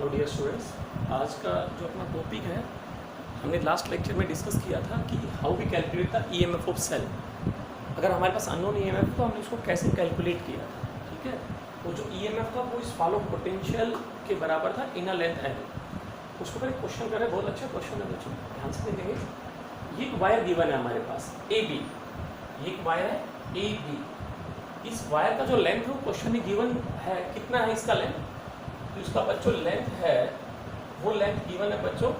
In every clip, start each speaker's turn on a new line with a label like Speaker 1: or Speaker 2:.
Speaker 1: Hello dear students, आज का जो अपना टॉपिक है हमने लास्ट लेक्चर में डिस्कस किया था कि how we calculate the EMF of cell. अगर हमारे पास अननोन ईएमएफ तो हमने उसको कैसे कैलकुलेट किया था, ठीक है। वो जो ईएमएफ था वो इस फॉलो पोटेंशियल के बराबर था इनर लेंथ एल। उसको पहले क्वेश्चन करें, बहुत अच्छा क्वेश्चन है बच्चों, ध्यान से देखेंगे। ये एक वायर गिवन है हमारे पास ए बी, ये एक वायर है ए बी। इस वायर का जो लेंथ है वो क्वेश्चन में गिवन है, कितना है इसका लेंथ। तो इसका बच्चों लेंथ है, वो लेंथ गिवन है बच्चों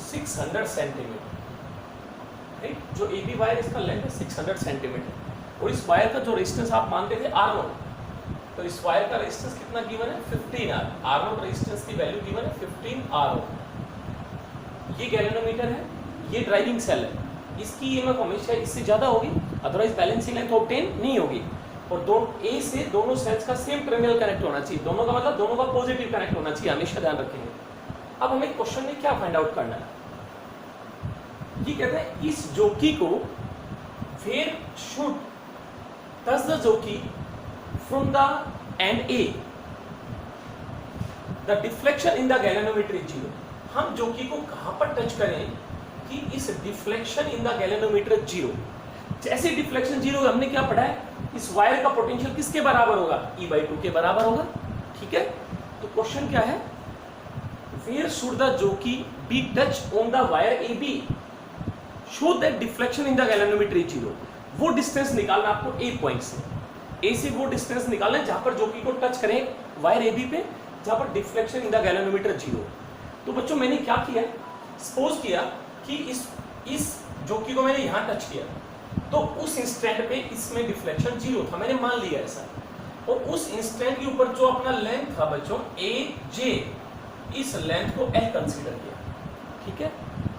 Speaker 1: 600 सेंटीमीटर, राइट। जो ए बी वायर इसका लेंथ है 600 सेंटीमीटर और इस वायर का जो रेजिस्टेंस आप मानते थे R0, तो इस वायर का रेजिस्टेंस कितना गिवन है 15R। R0 रेजिस्टेंस की वैल्यू गिवन है 15R। ये गैल्वेनोमीटर है, ये ड्राइविंग सेल है, इसकी ईएमएफ हमेशा इससे ज़्यादा होगी, अदरवाइज बैलेंसिंग लेंथ ऑब्टेन नहीं होगी। और ए से दोनों सेल्स का सेम टर्मिनल कनेक्ट होना चाहिए, दोनों का मतलब दोनों का पॉजिटिव कनेक्ट होना चाहिए, हमेशा ध्यान रखेंगे। अब हमें क्वेश्चन में क्या फाइंड आउट करना है, ये कहते हैं इस जोकी को वेयर शुड टच द जोकी from the end A the deflection in the galvanometer is 0। हम जोकी को कहां पर टच करें कि इस डिफ्लेक्शन इन द गैल्वेनोमीटर 0। जैसे डिफ्लेक्शन 0 हमने क्या पढ़ा है, इस वायर का पोटेंशियल किसके बराबर होगा, E/2 के बराबर होगा, ठीक है। तो क्वेश्चन क्या है, where should the jockey be touch on the wire AB show that deflection in the galvanometer is 0। वो डिस्टेंस निकालना आपको ए पॉइंट से, ए से वो डिस्टेंस निकालना है जहां पर जोकी को टच करें वायर AB पे, जहां पर डिफ्लेक्शन इन द गैल्वेनोमीटर 0। तो बच्चों मैंने क्या किया, सपोज किया कि इस जोकी को मैंने यहां टच किया, तो उस इंस्टेंट पे इसमें डिफ्लेक्शन 0 था, मैंने मान लिया ऐसा। और उस इंस्टेंट के ऊपर जो अपना लेंथ था बच्चों AJ, इस लेंथ को L कंसीडर किया, ठीक है।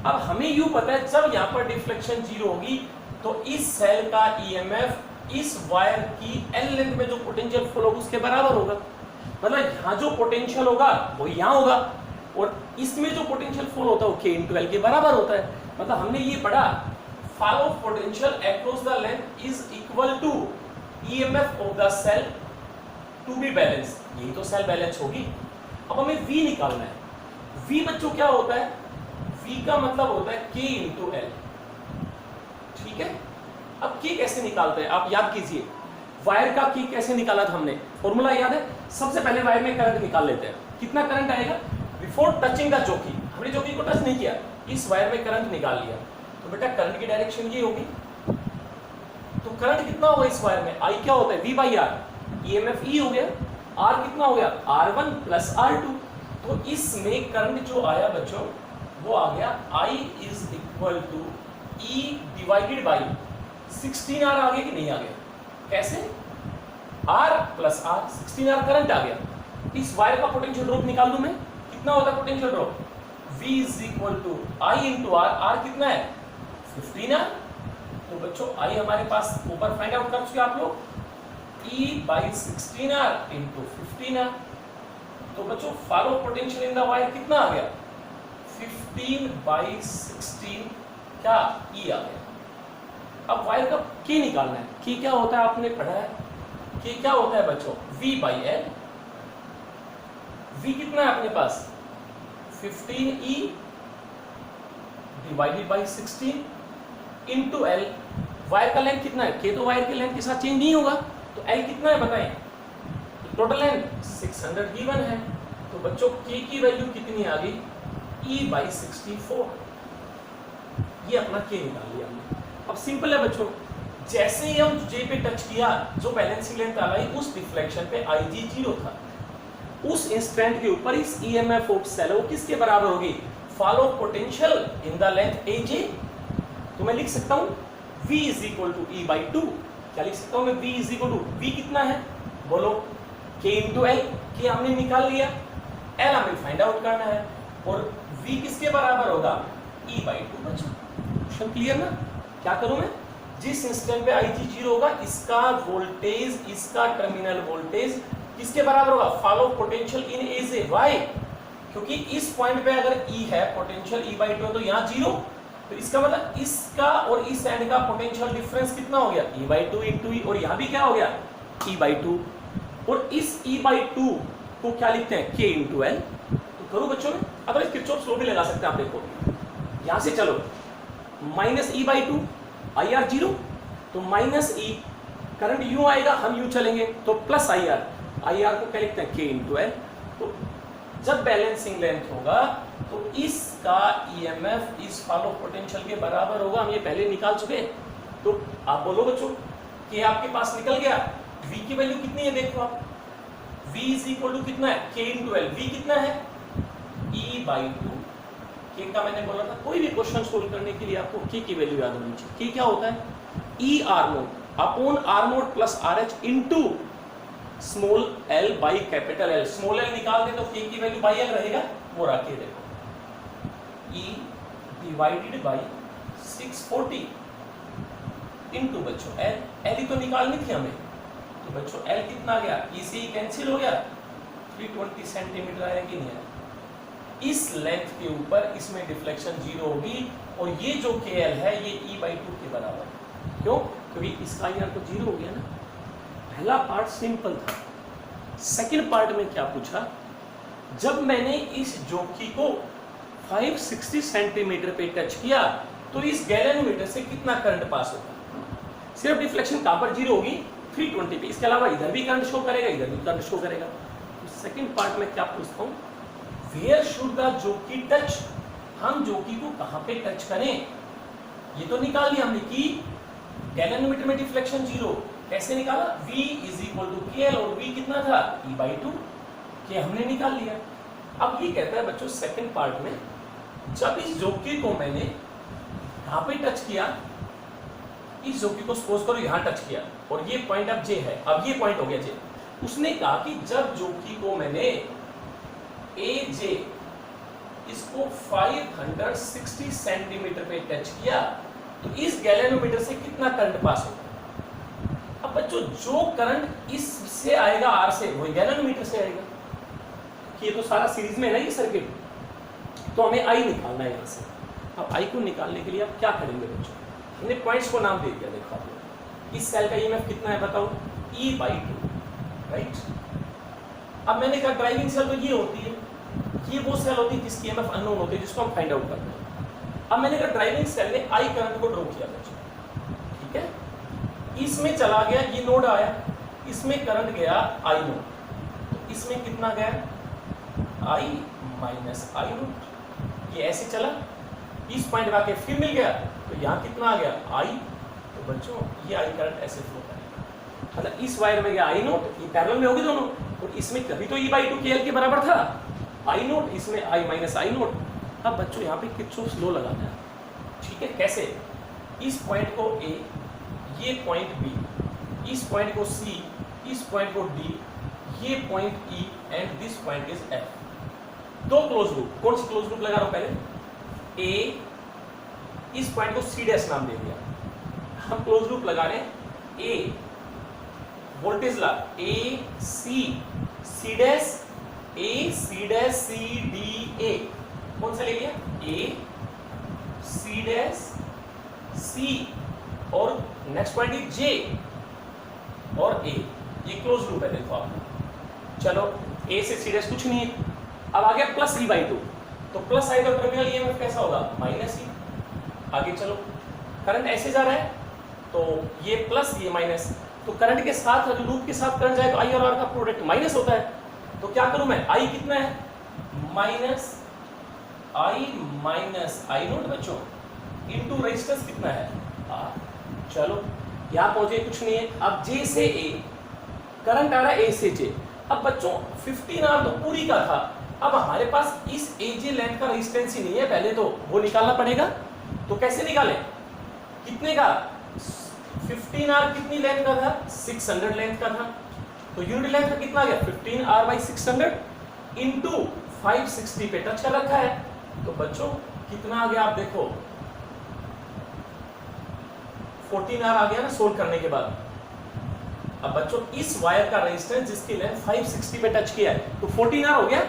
Speaker 1: अब हमें यूं पता है जब यहाँ पर डिफ्लेक्शन 0 होगी तो इस सेल का EMF इस वायर की L लेंथ में जो पोटेंशियल फ्लो होगा उसके बराबर होगा। मतलब यहाँ जो पोटेंशियल होगा वो यहाँ होगा और इसमें जो पोटेंशियल फ्लो होता है वो K/L के बराबर होता है। मतलब हमने ये पढ़ा, fall of potential across the length is equal to EMF of the cell to be balanced। यही तो सेल बैलेंस होगी। अब हमें V निकालना है। V बच्चों क्या होता है, V का मतलब होता है K/L, ठीक है। अब K कैसे निकालते हैं आप याद कीजिए, वायर का K कैसे निकाला था हमने, फॉर्मूला याद है। सबसे पहले वायर में करंट निकाल लेते हैं, कितना करंट आएगा बिफोर टचिंग द जोकी। हमने जोकी को टच नहीं किया, इस वायर में करंट निकाल लिया, तो बेटा करंट की डायरेक्शन ये होगी। तो करंट कितना होगा इस वायर में, I क्या होता है V/R, EMF E हो गया, R कितना हो गया R1 + R2। तो इसमें करंट जो आया बच्चों वो आ गया I = E/16R। आ गया कि नहीं आ गया, कैसे, R + R, 16R करंट आ गया। इस वायर का पोटेंशियल ड्रॉप निकाल लूं मैं, कितना होता है potential drop, V = I × R। R कितना है 15R। तो बच्चों I हमारे पास ऊपर फाइंड आउट कर चुके आप लोग, E/16R × 15R। तो बच्चों follow potential in the wire कितना आ गया 15/16 क्या E आ गया। अब वायर का K निकालना है। K क्या होता है आपने पढ़ा है, K क्या होता है बच्चों V/L। V कितना है अपने पास 15E / 16 × L। वायर का लेंथ कितना है, K तो वायर के लेंथ के साथ चेंज नहीं होगा, तो L कितना है बताएं। टोटल लेंथ 600 गिवन है, तो बच्चों K की वैल्यू कितनी आ गई E/64। ये अपना K निकाल लिया हमने। अब सिंपल है बच्चों, जैसे ही हम J पे टच किया जो बैलेंसिंग लेंथ आ गई उस डिफ्लेक्शन पे IG 0 था, उस इंस्टेंट के ऊपर इस EMF ऑफ सेल वो किसके बराबर होगी, follow potential in the length AJ। तो मैं लिख सकता हूं V = E/2। क्या लिख सकता हूं मैं, V कितना है बोलो K/L। K हमने निकाल लिया, L हमें फाइंड आउट करना है और V किसके बराबर होगा E/2। बच्चों क्वेश्चन क्लियर ना, क्या करूं मैं, जिस इंस्टेंट पे IG 0 होगा इसका वोल्टेज, इसका टर्मिनल वोल्टेज किसके बराबर होगा, follow potential in AJ। Why, क्योंकि इस पॉइंट पे अगर E है पोटेंशियल E/2 है तो यहाँ 0, तो इसका मतलब इसका और इस एंड का पोटेंशियल डिफरेंस कितना हो गया E/2 × E, और यहाँ भी क्या हो गया E/2। और इस E/2 को क्या लिखते हैं K इंटू एल। तो करो बच्चों में, अब इस किरचॉफ लॉ भी लगा सकते हैं आप, देखो यहां से चलो minus E by two I R zero, तो माइनस ई करंट यू आएगा, हम यू चलेंगे तो प्लस आई आर को क्या लिखते हैं K इंटू एल। तो जब बैलेंसिंग लेंथ होगा तो इसका ईएमएफ इस फॉलो पोटेंशियल के बराबर होगा, हम ये पहले निकाल चुके हैं। तो आप बोलो बच्चों कि आपके पास निकल गया, V की वैल्यू कितनी है देखो आप, V इज इक्वल टू कितना है K इंटू एल। V कितना है E बाई टू, K का मैंने बोला था कोई भी क्वेश्चन सोल्व करने के लिए आपको K की वैल्यू याद होनी चाहिए। K क्या होता है E R naught upon R naught plus R H into small L by capital L. Small L निकाल दे तो K की वैल्यू बाई एल रहेगा, वो रखिए देखो E डिवाइडेड बाई 640 इंटू बच्चों एल ही तो निकालनी थी हमें, तो बच्चों एल कितना आ गया, E से ही कैंसिल हो गया, 320 सेंटीमीटर आया कि नहीं आया। इस लेंथ के ऊपर इसमें डिफ्लेक्शन जीरो होगी और ये जो KL है ये E बाई टू के बराबर है। क्यों? क्योंकि इसका IR तो जीरो हो गया ना। पहला पार्ट सिंपल था। सेकंड पार्ट में क्या पूछा, जब मैंने इस जोकी को 560 सेंटीमीटर पे टच किया तो इस गैलेनोमीटर से कितना करंट पास होगा। सिर्फ डिफ्लेक्शन कहां पर जीरो होगी 320 पे, इसके अलावा इधर भी करंट शो करेगा, इधर भी करंट शो करेगा। तो सेकंड पार्ट में क्या पूछता हूं, वेयर शुड द जोकी टच, हम जोकी को कहां पे टच करें। ये तो निकाल लिया हमने कि गैलेनोमीटर में डिफ्लेक्शन जीरो, कैसे निकाला, V is equal to KL और V कितना था E बाई टू, के हमने निकाल लिया। अब ये कहता है बच्चों सेकंड पार्ट में, जब इस जोकी को मैंने कहां पे टच किया, इस जोकी को सपोज करो यहां टच किया और ये पॉइंट अब J है, अब ये पॉइंट हो गया J। उसने कहा कि जब जोकी को मैंने AJ इसको 560 सेंटीमीटर पे टच किया तो इस गैलेनोमीटर से कितना करंट पास होगा। अब बच्चों जो करंट इससे आएगा R से वही गैलेनोमीटर से आएगा, कि ये तो सारा सीरीज में है ना ये सर्किट, तो हमें I निकालना है यहाँ से। अब I को निकालने के लिए आप क्या करेंगे बच्चों, हमने पॉइंट्स को नाम दे दिया, देखो आप लोग इस सेल का ईएमएफ कितना है बताओ E बाई टू, राइट। अब मैंने कहा ड्राइविंग सेल तो ये होती है, ये वो सेल होती है जिसकी ईएमएफ अननोन होती है, जिसको हम फाइंड आउट करते हैं। अब मैंने कहा ड्राइविंग सेल ने I करंट को ड्रॉ किया बच्चों, ठीक है, इसमें चला गया, ये नोड आया, इसमें करंट गया I नोड, तो इसमें कितना गया I माइनस I नोड, ये ऐसे चला, इस पॉइंट पे आके फिर मिल गया, तो यहाँ कितना आ गया I, तो बच्चों ये I करंट ऐसे फ्लो करेगा, मतलब इस वायर में गया I नोट, ये पैरेलल में होगी दोनों, और इसमें कभी तो E बाई टू KL के बराबर था I नोट, इसमें I माइनस I नोट। अब बच्चों यहाँ पे किरचॉफ्स लॉ लगाना है, ठीक है, कैसे, इस पॉइंट को A, ये पॉइंट B, इस पॉइंट को C, इस पॉइंट को D, ये point E and this point is F। दो क्लोज लूप, कौन सी क्लोज लूप लगा रहा हूं पहले, A, इस पॉइंट को C डैश नाम दे दिया, हम क्लोज लूप लगा रहे हैं A, वोल्टेज ला A C, C dash A C dash C D A, कौन सा ले लिया A C डैश C और नेक्स्ट पॉइंट इज J और A, ये क्लोज लूप है देखो आप। चलो A से C डैश कुछ नहीं है, अब आ गया प्लस E बाई टू, तो प्लस आई तो टर्मिनल ईएमएफ कैसा होगा माइनस E। आगे चलो करंट ऐसे जा रहा है तो ये प्लस ये माइनस, तो करंट के साथ लूप के साथ करंट जाए तो I और R का प्रोडक्ट माइनस होता है, तो क्या करूं मैं, I कितना है माइनस I नोट बच्चों इनटू रेजिस्टेंस कितना है R। चलो यहाँ पहुंचे कुछ नहीं है, अब J से A करंट आ रहा है A से J। अब बच्चों 15R तो पूरी का था, अब हमारे पास इस AJ लेंथ का रेजिस्टेंस ही नहीं है, पहले तो वो निकालना पड़ेगा। तो कैसे निकालें, कितने का, 15R कितनी लेंथ का था 600 लेंथ का था, तो यूनिट लेंथ का कितना आ गया 15R बाई 600 इंटू 560 पे टच कर रखा है, तो बच्चों कितना आ गया आप देखो 14R आ गया ना सोल्व करने के बाद। अब बच्चों इस वायर का रेजिस्टेंस जिसकी लेंथ 560 पे टच किया है तो 14R हो गया,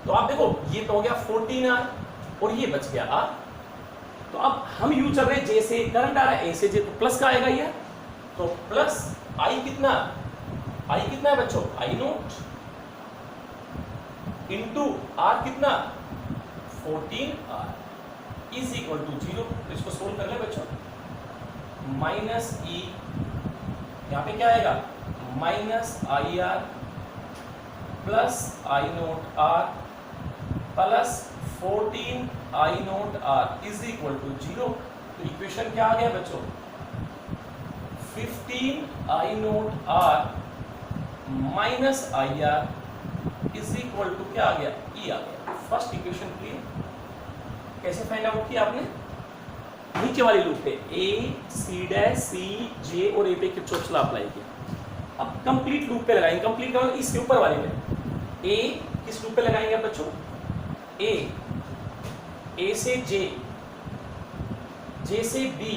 Speaker 1: तो आप देखो ये तो हो गया 14R और ये बच गया R। तो अब हम यूज कर रहे हैं J से करंट आ रहा है A से J, तो प्लस का आएगा ये, तो प्लस I कितना है बच्चों I नोट इंटू आर कितना 14r इज इक्वल टू 0। तो इसको सोल्व कर ले बच्चों, माइनस ई, यहाँ पे क्या आएगा minus I R plus I naught R plus 14 I naught R is equal to 0। तो इक्वेशन क्या आ गया बच्चों 15 I naught R minus I R is equal to क्या आ गया ई आ गया। First equation clear. कैसे फाइंड आउट किया आपने, नीचे वाली लूप पे ए सी डैश सी जे और ए पे किरचॉफ लॉ अप्लाई किया। अब कंप्लीट लूप पे लगाएंगे, कंप्लीट का मतलब इसके ऊपर वाले पे। ए किस लूप पे लगाएंगे बच्चों, ए से जे, जे से बी,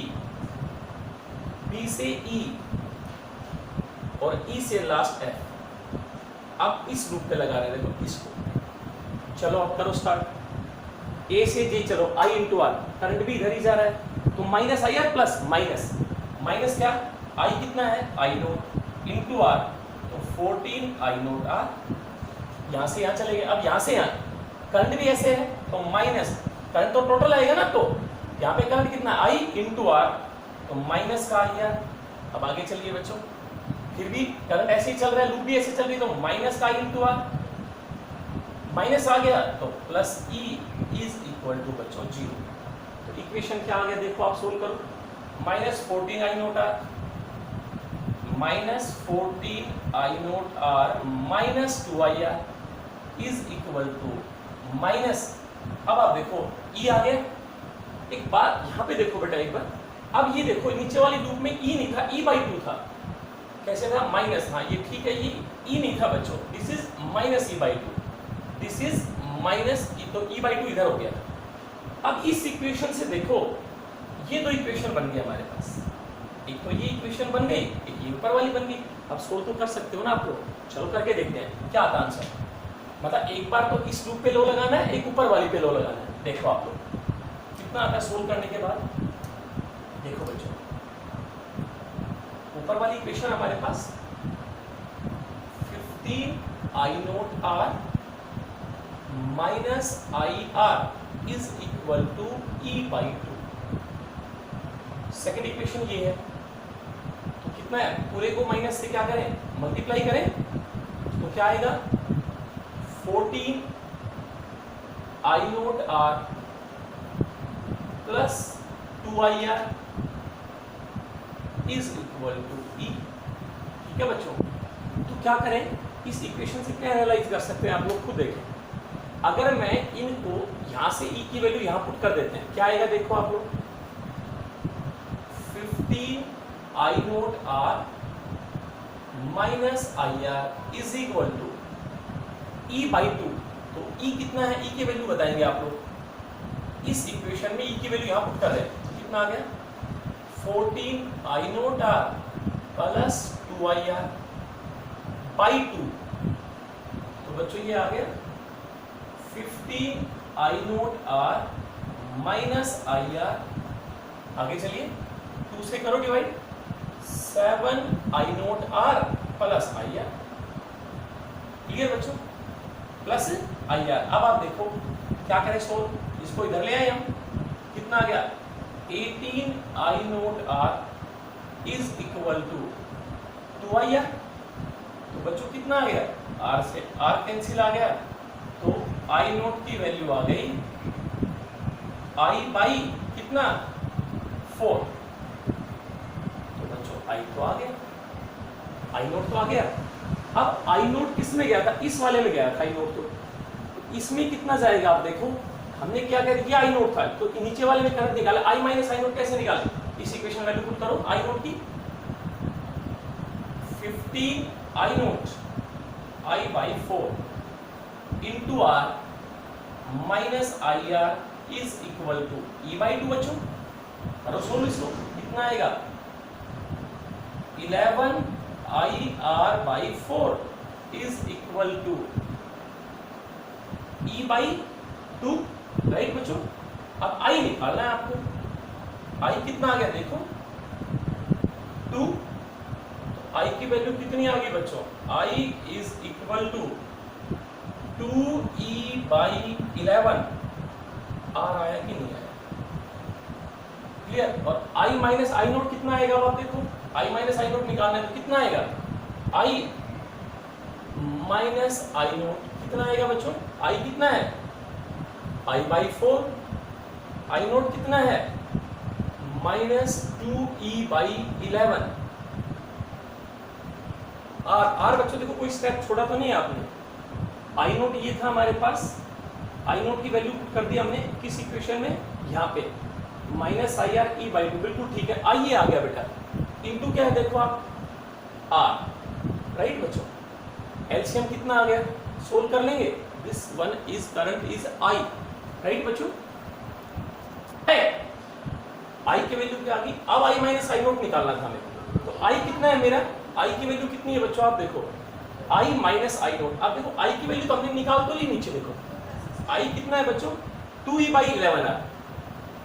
Speaker 1: बी से ई और ई से लास्ट एफ। अब इस लूप पे लगा रहे हैं, देखो इसको। चलो अब करो स्टार्ट। ए से जे चलो आई इंटू आर, करंट भी इधर ही जा रहा है तो minus I R plus minus minus क्या आई कितना है आई नोट इंटू आर, तो 14 आई नोट आर। यहाँ से यहाँ चले गए, अब यहाँ से यहाँ करंट भी ऐसे है तो माइनस करंट तो टोटल आएगा ना, तो यहाँ पे करंट कितना आई इंटू आर तो माइनस का आई आर। अब आगे चलिए बच्चों, फिर भी करंट ऐसे ही चल रहा है, लूप भी ऐसे चल रही है तो माइनस का आई इंटू आर, माइनस आ गया तो plus E is equal to बच्चों 0। तो इक्वेशन क्या आ गया देखो आप सोल्व करो, minus 14 I naught R minus 14 I naught R minus 2 I R is equal to minus. अब आप देखो ई आ गया। एक बात यहाँ पे देखो बेटा एक बार, अब ये देखो नीचे वाली लूप में ई नहीं था, ई बाई 2 था। कैसे था माइनस, हाँ ये ठीक है, ये ई नहीं था बच्चों, this is minus E by 2, this is minus E, तो ई बाई 2 इधर हो गया। अब इस इक्वेशन से देखो ये दो इक्वेशन बन गई हमारे पास, एक तो ये इक्वेशन बन गई, एक ये ऊपर वाली बन गई। अब सोल्व तो कर सकते हो ना आप लोग, चलो करके देखते हैं क्या आता आंसर। मतलब एक बार तो इस लूप पे लो लगाना है, एक ऊपर वाली पे लो लगाना है। देखो आप लोग कितना आता है सोल्व करने के बाद। देखो बच्चों ऊपर वाली इक्वेशन हमारे पास 15 I naught R minus I R is equal to E by 2। Second equation ये है, तो कितना है पूरे को माइनस से क्या करें मल्टीप्लाई करें, तो क्या आएगा 14 I naught R plus 2 I R is equal to E. ठीक है बच्चों, तो क्या करें इस इक्वेशन से क्या एनालाइज कर सकते हैं आप लोग खुद देखें। अगर मैं इनको यहां से ई की वैल्यू यहां पुट कर देते हैं, क्या आएगा देखो आप लोग 15 I naught R minus I R is equal to E by 2। तो ई कितना है, ई की वैल्यू बताएंगे आप लोग। इस इक्वेशन में ई की वैल्यू यहां पुट कर रहे हैं, कितना आ गया 14 I naught R plus 2 I R by 2। तो बच्चों ये आ गया 15 I naught R minus I R. आगे चलिए 2 से करो divide, 7 I naught R plus I R. Clear बच्चों, प्लस आई आर। अब आप देखो क्या करें सोल्व, इसको इधर ले आए हम, कितना आ गया 18 I naught R is equal to 2 I R. तो बच्चों कितना आ गया आर से आर कैंसिल आ गया, तो आई नोट की वैल्यू आ गई आई बाई कितना 4। तो बच्चों आई तो आ गया, आई नोट तो आ गया। अब आई नोट किस में गया था, इस वाले में गया था आई नोट, तो इसमें कितना जाएगा आप देखो। हमने क्या कर दिया आई नोट था, तो नीचे वाले में करंट निकाला, आई माइनस आई नोट कैसे निकाले, इस इक्वेशन वैल्यू पुट करो आई नोट की 15 I naught I by 4 into are minus I R is equal to E by 2। बच्चों करो सोल्व इसको, कितना आएगा 11 I R by 4 is equal to E by 2, right बच्चों। अब आई निकालना है आपको, आई कितना आ गया देखो 2। तो आई की वैल्यू कितनी आ गई बच्चों, I is equal to 2E/11 R आया कि नहीं आया? क्लियर? और I माइनस आई नोट कितना आएगा? आप देखो, I माइनस आई नोट निकालना है तो कितना आएगा? I माइनस आई नोट कितना आएगा बच्चों? I कितना है? I/4। आई नोट कितना है? Minus 2E/11। आर बच्चों देखो, कोई स्टेप छोड़ा तो नहीं आपने। आई नोट ये था हमारे पास, आई नोट की वैल्यू कर दी हमने किस इक्वेशन में? यहाँ पे -IR/E/2। बिल्कुल ठीक है, आई ये आ गया बेटा, इनटू क्या है देखो आप, आर। राइट बच्चों, एलसीएम कितना आ गया? सोल्व कर लेंगे। This one is current is I. Right बच्चों, है आई की वैल्यू क्या आ गई? अब आई माइनस आई नोट निकालना था हमें, तो आई कितना है मेरा? आई की वैल्यू कितनी है बच्चों? आप देखो, आई माइनस आई नोट। आप देखो आई की वैल्यू तो हमने निकाल तो ली, नीचे देखो आई कितना है बच्चों? 2E/11 है।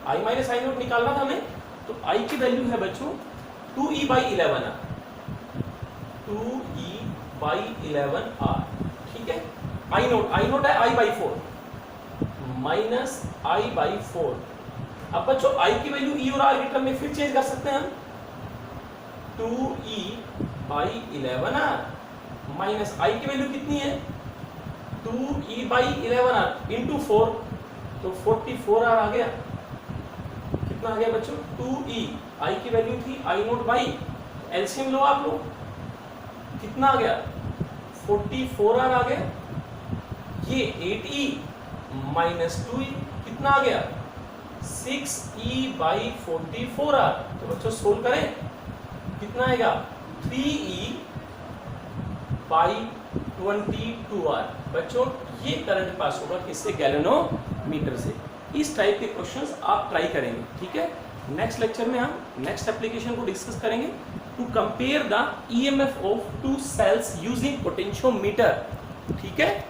Speaker 1: आई माइनस आई नोट निकालना था हमें, तो आई की वैल्यू है बच्चों 2E/11 है, 2E/11 R। ठीक है, आई नोट है I/4 माइनस I/4। अब बच्चों आई की वैल्यू ई और आर के टर्म में फिर चेंज कर सकते हैं हम, 2E/11 R माइनस आई की वैल्यू कितनी है? 2E/11 R इंटू 4, तो 44 R आ गया। कितना आ गया बच्चों? 2E, आई की वैल्यू थी आई नोट बाई, एलसीएम लो आप लोग, कितना आ गया? 44 R आ गया। ये 8E माइनस 2E कितना आ गया? 6E/44 R। तो बच्चों सोल्व करें, कितना आएगा? 3E/22 R। बच्चों ये करंट पास होगा किससे? गैल्वेनोमीटर से। इस टाइप के क्वेश्चंस आप ट्राई करेंगे। ठीक है, नेक्स्ट लेक्चर में हम नेक्स्ट एप्लीकेशन को डिस्कस करेंगे, to compare the EMF of two cells using potentiometer. ठीक है।